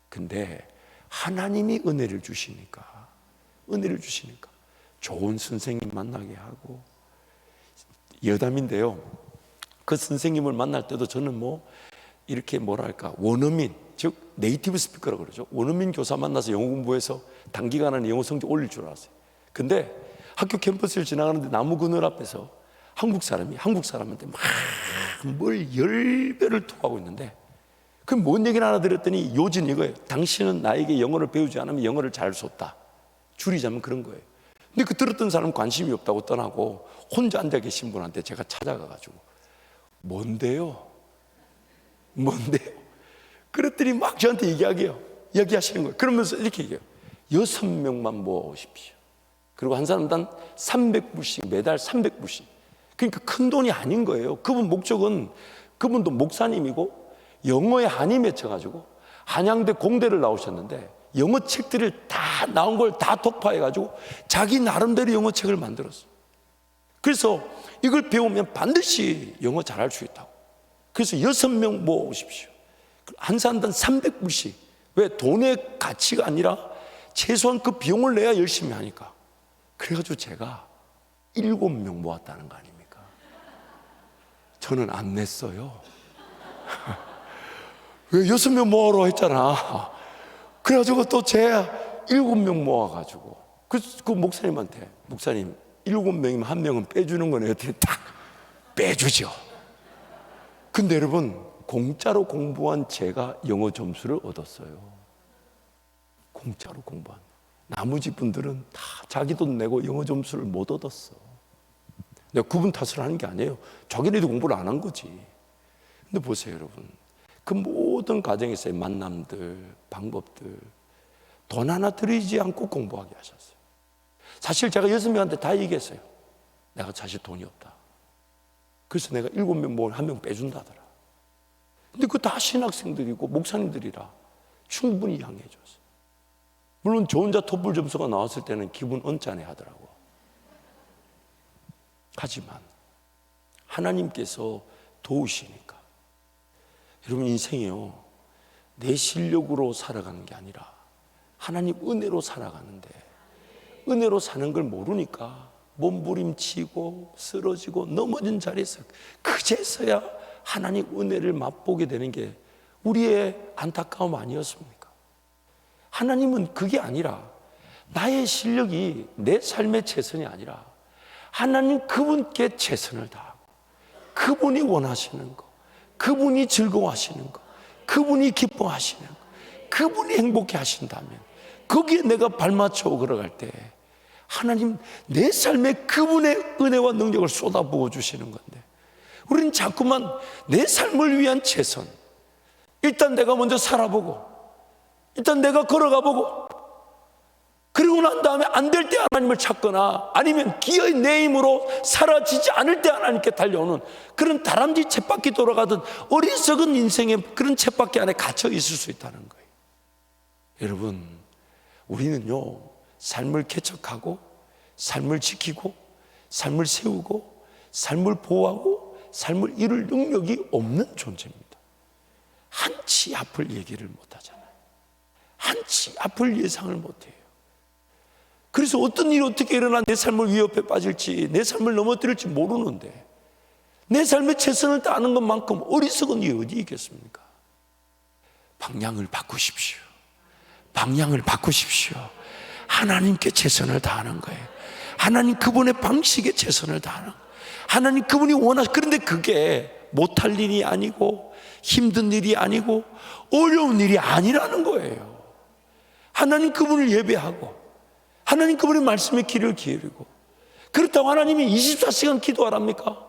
근데 하나님이 은혜를 주시니까 좋은 선생님 만나게 하고, 여담인데요, 그 선생님을 만날 때도 저는 이렇게 원어민, 즉 네이티브 스피커라고 그러죠. 원어민 교사 만나서 영어 공부해서 단기간 안에 영어 성적 올릴 줄 알았어요. 근데 학교 캠퍼스를 지나가는데 나무 그늘 앞에서 한국 사람한테 막 뭘 10배를 토하고 있는데, 그 뭔 얘기를 하나 들었더니 요즘 이거예요. 당신은 나에게 영어를 배우지 않으면 영어를 잘 쏟다. 줄이자면 그런 거예요. 근데 그 들었던 사람은 관심이 없다고 떠나고 혼자 앉아 계신 분한테 제가 찾아가가지고 뭔데요? 그랬더니 막 저한테 얘기하시는 거예요. 그러면서 이렇게 얘기해요. 6명만 모으십시오. 그리고 한 사람당 300불씩, 매달 300불씩. 그러니까 큰 돈이 아닌 거예요. 그분 목적은, 그분도 목사님이고 영어에 한이 맺혀가지고 한양대 공대를 나오셨는데 영어 책들을 다 나온 걸 다 독파해가지고 자기 나름대로 영어 책을 만들었어요. 그래서 이걸 배우면 반드시 영어 잘할 수 있다고. 그래서 6명 모으십시오. 한 사람당 300불씩 왜? 돈의 가치가 아니라 최소한 그 비용을 내야 열심히 하니까. 그래가지고 제가 7명 모았다는 거 아닙니까? 저는 안 냈어요. 왜 6명 모으러 했잖아. 그래가지고 또 제 7명 모아가지고 그 목사님한테, 목사님 7명이면 1명은 빼주는 거네요. 했더니 딱 빼주죠. 근데 여러분, 공짜로 공부한 제가 영어 점수를 얻었어요. 공짜로 공부한. 나머지 분들은 다 자기 돈 내고 영어 점수를 못 얻었어. 내가 그분 탓을 하는 게 아니에요. 자기네도 공부를 안 한 거지. 근데 보세요, 여러분. 그 모든 과정에서의 만남들, 방법들, 돈 하나 들이지 않고 공부하게 하셨어요. 사실 제가 6명한테 다 얘기했어요. 내가 사실 돈이 없다. 그래서 내가 7명 모으면 1명 빼준다더라. 근데 그거 다 신학생들이고 목사님들이라 충분히 양해해 줬어요. 물론 저 혼자 토플 점수가 나왔을 때는 기분 언짢아 하더라고. 하지만 하나님께서 도우시니까. 여러분, 인생이요, 내 실력으로 살아가는 게 아니라 하나님 은혜로 살아가는데, 은혜로 사는 걸 모르니까 몸부림치고 쓰러지고 넘어진 자리에서 그제서야 하나님 은혜를 맛보게 되는 게 우리의 안타까움 아니었습니까? 하나님은 그게 아니라, 나의 실력이 내 삶의 최선이 아니라 하나님 그분께 최선을 다하고, 그분이 원하시는 거, 그분이 즐거워하시는 거, 그분이 기뻐하시는 거, 그분이 행복해 하신다면 거기에 내가 발맞춰 걸어갈 때 하나님 내 삶에 그분의 은혜와 능력을 쏟아부어 주시는 건데, 우리는 자꾸만 내 삶을 위한 최선, 일단 내가 먼저 살아보고, 일단 내가 걸어가 보고, 그리고 난 다음에 안 될 때 하나님을 찾거나, 아니면 기어이 내 힘으로 사라지지 않을 때 하나님께 달려오는 그런 다람쥐 쳇바퀴 돌아가던 어리석은 인생의 그런 쳇바퀴 안에 갇혀 있을 수 있다는 거예요. 여러분, 우리는요, 삶을 개척하고, 삶을 지키고, 삶을 세우고, 삶을 보호하고, 삶을 이룰 능력이 없는 존재입니다. 한치 앞을 얘기를 못하잖아요. 한치 앞을 예상을 못해요. 그래서 어떤 일이 어떻게 일어나 내 삶을 위협에 빠질지, 내 삶을 넘어뜨릴지 모르는데, 내 삶에 최선을 다하는 것만큼 어리석은 일이 어디 있겠습니까? 방향을 바꾸십시오. 방향을 바꾸십시오. 하나님께 최선을 다하는 거예요. 하나님 그분의 방식에 최선을 다하는 거예요. 하나님 그분이 그런데 그게 못할 일이 아니고 힘든 일이 아니고 어려운 일이 아니라는 거예요. 하나님 그분을 예배하고, 하나님 그분의 말씀에 귀를 기울이고, 그렇다고 하나님이 24시간 기도하랍니까?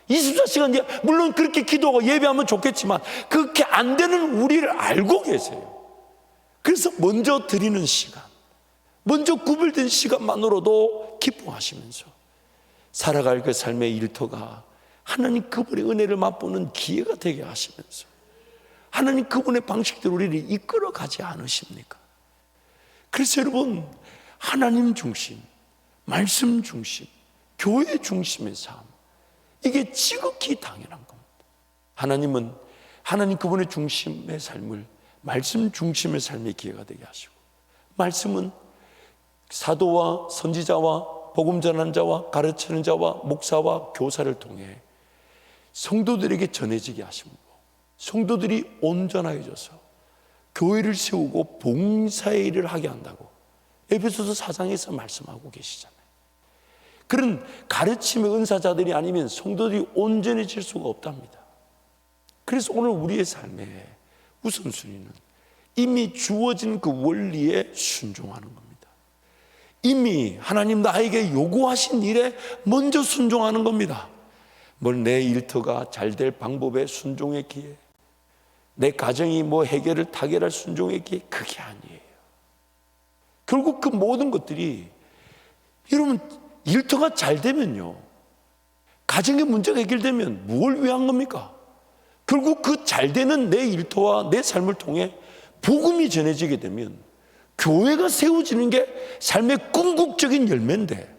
24시간, 물론 그렇게 기도하고 예배하면 좋겠지만 그렇게 안 되는 우리를 알고 계세요. 그래서 먼저 드리는 시간, 먼저 구별된 시간만으로도 기뻐하시면서 살아갈 그 삶의 일터가 하나님 그분의 은혜를 맛보는 기회가 되게 하시면서 하나님 그분의 방식대로 우리를 이끌어 가지 않으십니까? 그래서 여러분, 하나님 중심, 말씀 중심, 교회 중심의 삶, 이게 지극히 당연한 겁니다. 하나님은 하나님 그분의 중심의 삶을 말씀 중심의 삶의 기회가 되게 하시고, 말씀은 사도와 선지자와 복음 전하는 자와 가르치는 자와 목사와 교사를 통해 성도들에게 전해지게 하시고, 성도들이 온전해져서 교회를 세우고 봉사의 일을 하게 한다고 에베소서 4장에서 말씀하고 계시잖아요. 그런 가르침의 은사자들이 아니면 성도들이 온전해질 수가 없답니다. 그래서 오늘 우리의 삶의 우선순위는 이미 주어진 그 원리에 순종하는 겁니다. 이미 하나님 나에게 요구하신 일에 먼저 순종하는 겁니다. 내 일터가 잘 될 방법에 순종의 기회, 내 가정이 해결을 타결할 순종의 기회, 그게 아니에요. 결국 그 모든 것들이, 여러분, 일터가 잘 되면요, 가정의 문제가 해결되면 무엇을 위한 겁니까? 결국 그 잘 되는 내 일터와 내 삶을 통해 복음이 전해지게 되면 교회가 세워지는 게 삶의 궁극적인 열매인데,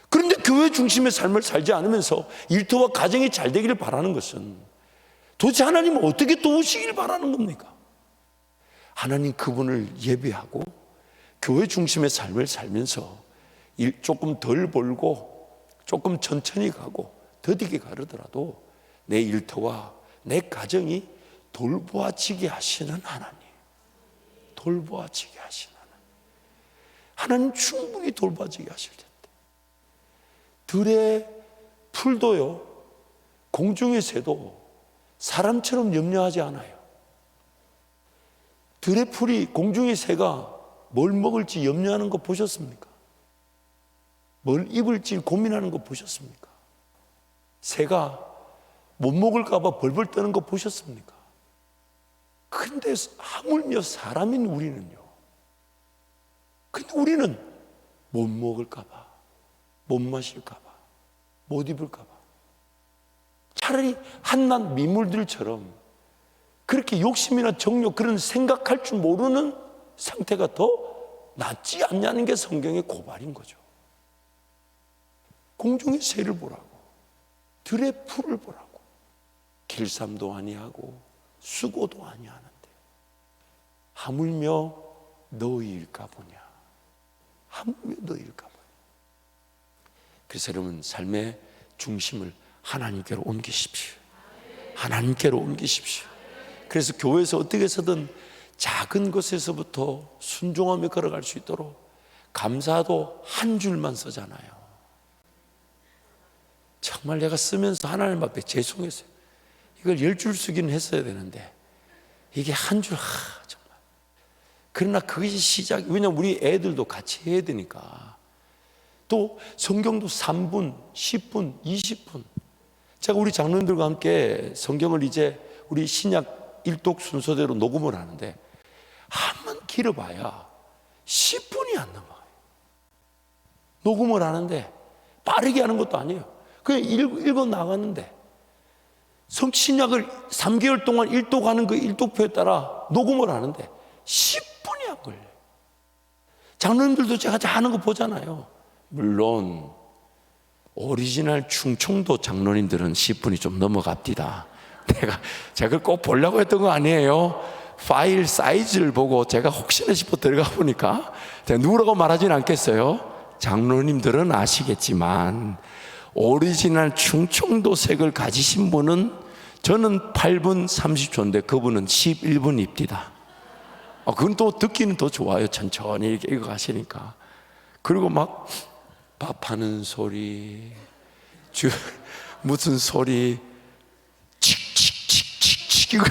그런데 교회 중심의 삶을 살지 않으면서 일터와 가정이 잘 되기를 바라는 것은 도대체 하나님은 어떻게 도우시길 바라는 겁니까? 하나님 그분을 예배하고 교회 중심의 삶을 살면서 일 조금 덜 벌고 조금 천천히 가고 더디게 가르더라도 내 일터와 내 가정이 돌보아지게 하시는 하나님, 돌보아지게 하시는 하나님 충분히 돌봐지게 하실 텐데, 들의 풀도요, 공중의 새도 사람처럼 염려하지 않아요. 들의 풀이, 공중의 새가 뭘 먹을지 염려하는 거 보셨습니까? 뭘 입을지 고민하는 거 보셨습니까? 새가 못 먹을까 봐 벌벌 떠는 거 보셨습니까? 근데 하물며 사람인 우리는요, 근데 우리는 못 먹을까 봐, 못 마실까 봐, 못 입을까 봐, 차라리 한낱 미물들처럼 그렇게 욕심이나 정욕, 그런 생각할 줄 모르는 상태가 더 낫지 않냐는 게 성경의 고발인 거죠. 공중의 새를 보라고, 들의 풀을 보라고. 길쌈도 아니하고 수고도 아니하는데 하물며 너희일까 보냐, 하물며 너희일까 보냐. 그래서 여러분, 삶의 중심을 하나님께로 옮기십시오. 하나님께로 옮기십시오. 그래서 교회에서 어떻게 해서든 작은 것에서부터 순종하며 걸어갈 수 있도록 감사도 한 줄만 쓰잖아요. 정말 내가 쓰면서 하나님 앞에 죄송했어요. 이걸 10줄 쓰기는 했어야 되는데 이게 한 줄, 정말. 그러나 그것이 시작. 왜냐하면 우리 애들도 같이 해야 되니까. 또 성경도 3분, 10분, 20분. 제가 우리 장로님들과 함께 성경을 이제 우리 신약 일독 순서대로 녹음을 하는데 한번 길어봐야 10분이 안 넘어요. 녹음을 하는데 빠르게 하는 것도 아니에요. 그냥 읽어 나가는데 신약을 3개월 동안 일독하는 그 일독표에 따라 녹음을 하는데 10분이 안 걸려요. 장로님들도 제가 하는 거 보잖아요. 물론 오리지널 충청도 장로님들은 10분이 좀 넘어갑디다. 제가 그걸 꼭 보려고 했던 거 아니에요. 파일 사이즈를 보고 제가 혹시나 싶어 들어가 보니까 제가 누구라고 말하진 않겠어요. 장로님들은 아시겠지만 오리지널 충청도 색을 가지신 분은, 저는 8분 30초인데 그분은 11분 입디다. 그건 또 듣기는 더 좋아요. 천천히 이렇게 읽어가시니까. 그리고 막 밥하는 소리, 무슨 소리, 칙칙칙칙칙, 이건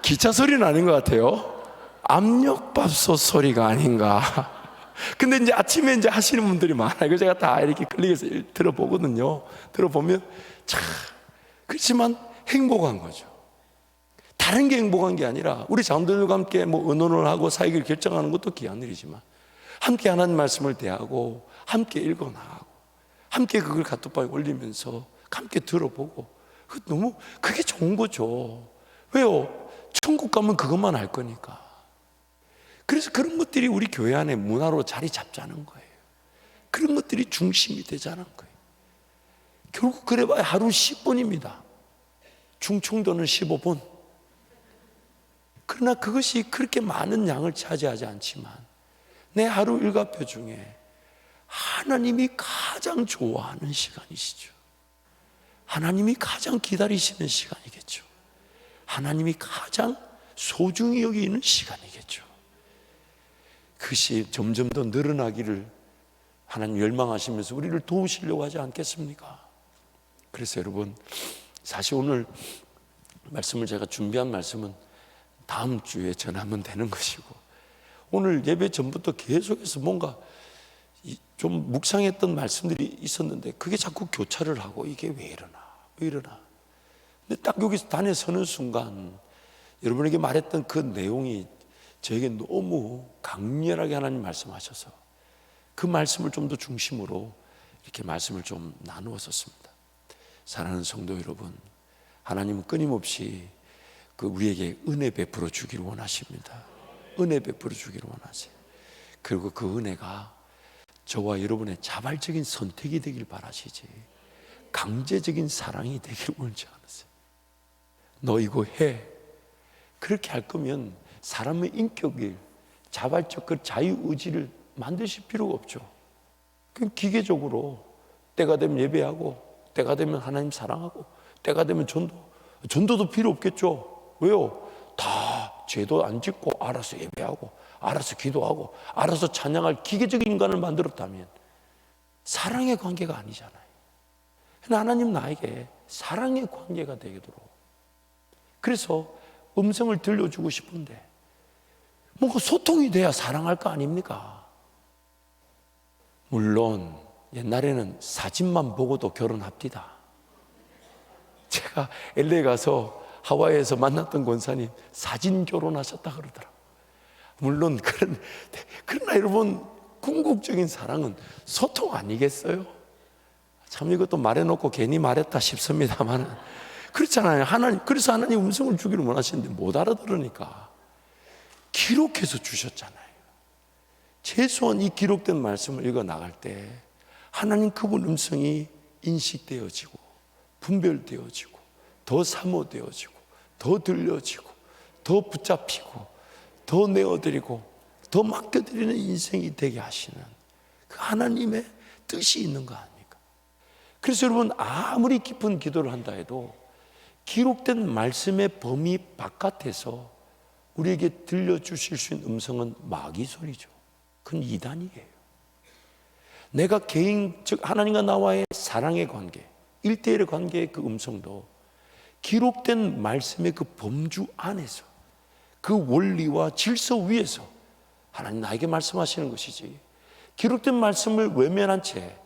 기차 소리는 아닌 것 같아요. 압력밥솥 소리가 아닌가. 근데 이제 아침에 이제 하시는 분들이 많아요. 그래서 제가 다 이렇게 클릭해서 들어보거든요. 들어보면 참, 그렇지만 행복한 거죠. 다른 게 행복한 게 아니라 우리 장로들과 함께 의논을 하고 사역을 결정하는 것도 귀한 일이지만 함께 하나님 말씀을 대하고 함께 읽어나가고 함께 그걸 카톡방에 올리면서 함께 들어보고 너무 그게 좋은 거죠. 왜요? 천국 가면 그것만 할 거니까. 그래서 그런 것들이 우리 교회 안에 문화로 자리 잡자는 거예요. 그런 것들이 중심이 되자는 거예요. 결국 그래봐야 하루 10분입니다. 충청도는 15분. 그러나 그것이 그렇게 많은 양을 차지하지 않지만 내 하루 일과표 중에 하나님이 가장 좋아하는 시간이시죠. 하나님이 가장 기다리시는 시간이겠죠. 하나님이 가장 소중히 여기는 시간이겠죠. 그것이 점점 더 늘어나기를 하나님 열망하시면서 우리를 도우시려고 하지 않겠습니까? 그래서 여러분, 사실 오늘 말씀을 제가 준비한 말씀은 다음 주에 전하면 되는 것이고, 오늘 예배 전부터 계속해서 뭔가 좀 묵상했던 말씀들이 있었는데 그게 자꾸 교차를 하고 이게 왜 이러나. 근데 딱 여기서 단에 서는 순간 여러분에게 말했던 그 내용이 저에게 너무 강렬하게 하나님 말씀하셔서 그 말씀을 좀 더 중심으로 이렇게 말씀을 좀 나누었었습니다. 사랑하는 성도 여러분, 하나님은 끊임없이 우리에게 은혜 베풀어 주기를 원하십니다. 은혜 베풀어 주기를 원하세요. 그리고 그 은혜가 저와 여러분의 자발적인 선택이 되길 바라시지 강제적인 사랑이 되길 원치 않으세요. 너 이거 해. 그렇게 할 거면 사람의 인격을 자발적 그 자유의지를 만드실 필요가 없죠. 그냥 기계적으로 때가 되면 예배하고, 때가 되면 하나님 사랑하고, 때가 되면 전도도 필요 없겠죠. 왜요? 다 죄도 안 짓고 알아서 예배하고, 알아서 기도하고, 알아서 찬양할 기계적인 인간을 만들었다면 사랑의 관계가 아니잖아요. 하나님 나에게 사랑의 관계가 되도록, 그래서 음성을 들려주고 싶은데 뭔가 소통이 돼야 사랑할 거 아닙니까? 물론 옛날에는 사진만 보고도 결혼합디다. 제가 LA 가서 하와이에서 만났던 권사님 사진 결혼하셨다 그러더라고요. 물론 그러나 여러분, 궁극적인 사랑은 소통 아니겠어요? 참 이것도 말해놓고 괜히 말했다 싶습니다만 그렇잖아요. 그래서 하나님 음성을 주기를 원하시는데 못 알아들으니까 기록해서 주셨잖아요. 최소한 이 기록된 말씀을 읽어 나갈 때 하나님 그분 음성이 인식되어지고 분별되어지고 더 사모되어지고 더 들려지고 더 붙잡히고 더 내어드리고 더 맡겨드리는 인생이 되게 하시는 그 하나님의 뜻이 있는 거 아닙니까? 그래서 여러분, 아무리 깊은 기도를 한다 해도 기록된 말씀의 범위 바깥에서 우리에게 들려주실 수 있는 음성은 마귀 소리죠. 그건 이단이에요. 내가 즉 하나님과 나와의 사랑의 관계, 1대1의 관계의 그 음성도 기록된 말씀의 그 범주 안에서, 그 원리와 질서 위에서 하나님 나에게 말씀하시는 것이지, 기록된 말씀을 외면한 채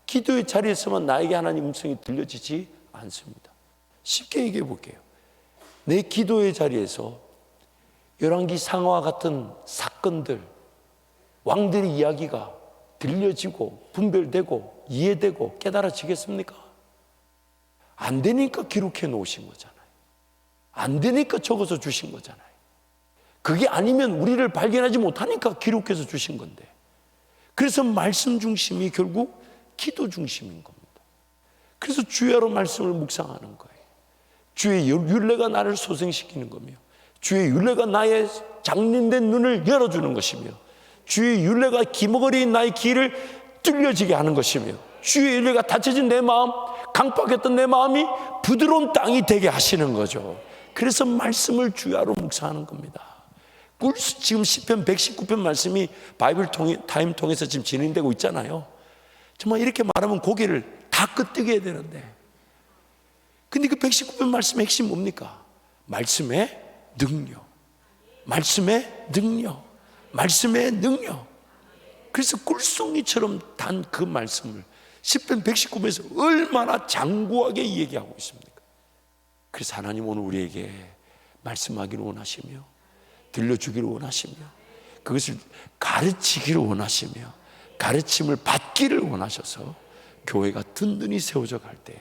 기도의 자리에서만 나에게 하나님 음성이 들려지지 않습니다. 쉽게 얘기해 볼게요. 내 기도의 자리에서 열왕기 상하와 같은 사건들, 왕들의 이야기가 들려지고 분별되고 이해되고 깨달아지겠습니까? 안 되니까 기록해 놓으신 거잖아요. 안 되니까 적어서 주신 거잖아요. 그게 아니면 우리를 발견하지 못하니까 기록해서 주신 건데, 그래서 말씀 중심이 결국 기도 중심인 겁니다. 그래서 주야로 말씀을 묵상하는 거예요. 주의 율례가 나를 소생시키는 거며, 주의 율례가 나의 장린된 눈을 열어주는 것이며, 주의 율례가 기머거리인 나의 길을 뚫려지게 하는 것이며, 주의 율례가 닫혀진 내 마음, 강박했던 내 마음이 부드러운 땅이 되게 하시는 거죠. 그래서 말씀을 주야로 묵상하는 겁니다. 지금 시편 119편 말씀이 바이블 타임 통해서 지금 진행되고 있잖아요. 정말 이렇게 말하면 고개를 다 끄덕여야 되는데, 근데 그 119편 말씀의 핵심 뭡니까? 말씀의 능력, 말씀의 능력, 말씀의 능력. 그래서 꿀송이처럼 단 그 말씀을 시편 119편에서 얼마나 장구하게 얘기하고 있습니까? 그래서 하나님 오늘 우리에게 말씀하기를 원하시며, 들려주기를 원하시며, 그것을 가르치기를 원하시며, 가르침을 받기를 원하셔서 교회가 든든히 세워져 갈 때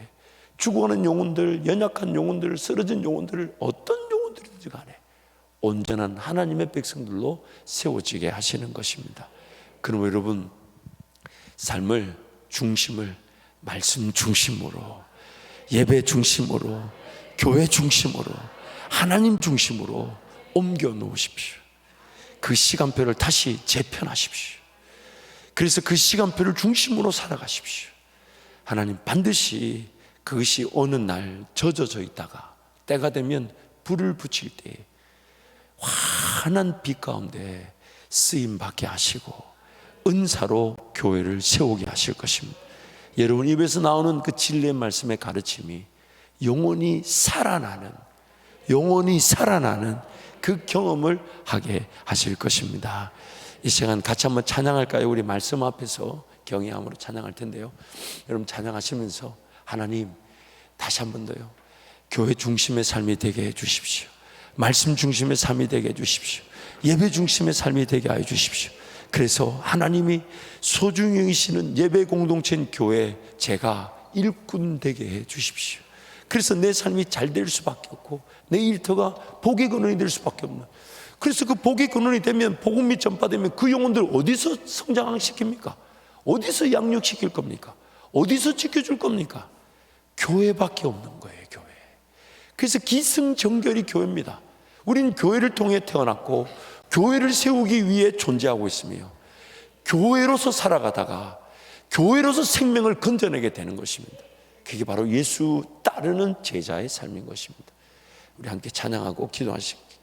죽어가는 영혼들, 연약한 영혼들, 쓰러진 영혼들을 어떤 영혼들이든지 간에 온전한 하나님의 백성들로 세워지게 하시는 것입니다. 그럼 여러분, 삶을 중심을 말씀 중심으로, 예배 중심으로, 교회 중심으로, 하나님 중심으로 옮겨 놓으십시오. 그 시간표를 다시 재편하십시오. 그래서 그 시간표를 중심으로 살아가십시오. 하나님 반드시 그것이 어느 날 젖어져 있다가 때가 되면 불을 붙일 때 환한 빛 가운데 쓰임 받게 하시고 은사로 교회를 세우게 하실 것입니다. 여러분 입에서 나오는 그 진리의 말씀의 가르침이 영원히 살아나는 그 경험을 하게 하실 것입니다. 이 시간 같이 한번 찬양할까요? 우리 말씀 앞에서 경외함으로 찬양할 텐데요. 여러분 찬양하시면서 하나님 다시 한 번 더요, 교회 중심의 삶이 되게 해 주십시오. 말씀 중심의 삶이 되게 해 주십시오. 예배 중심의 삶이 되게 해 주십시오. 그래서 하나님이 소중히 여기시는 예배 공동체인 교회, 제가 일꾼 되게 해 주십시오. 그래서 내 삶이 잘 될 수밖에 없고 내 일터가 복의 근원이 될 수밖에 없는, 그래서 그 복의 근원이 되면, 복음이 전파되면 그 영혼들 어디서 성장시킵니까? 어디서 양육시킬 겁니까? 어디서 지켜줄 겁니까? 교회밖에 없는 거예요, 교회. 그래서 기승전결이 교회입니다. 우린 교회를 통해 태어났고 교회를 세우기 위해 존재하고 있으며 교회로서 살아가다가 교회로서 생명을 건져내게 되는 것입니다. 그게 바로 예수 따르는 제자의 삶인 것입니다. 우리 함께 찬양하고 기도하시겠습니다.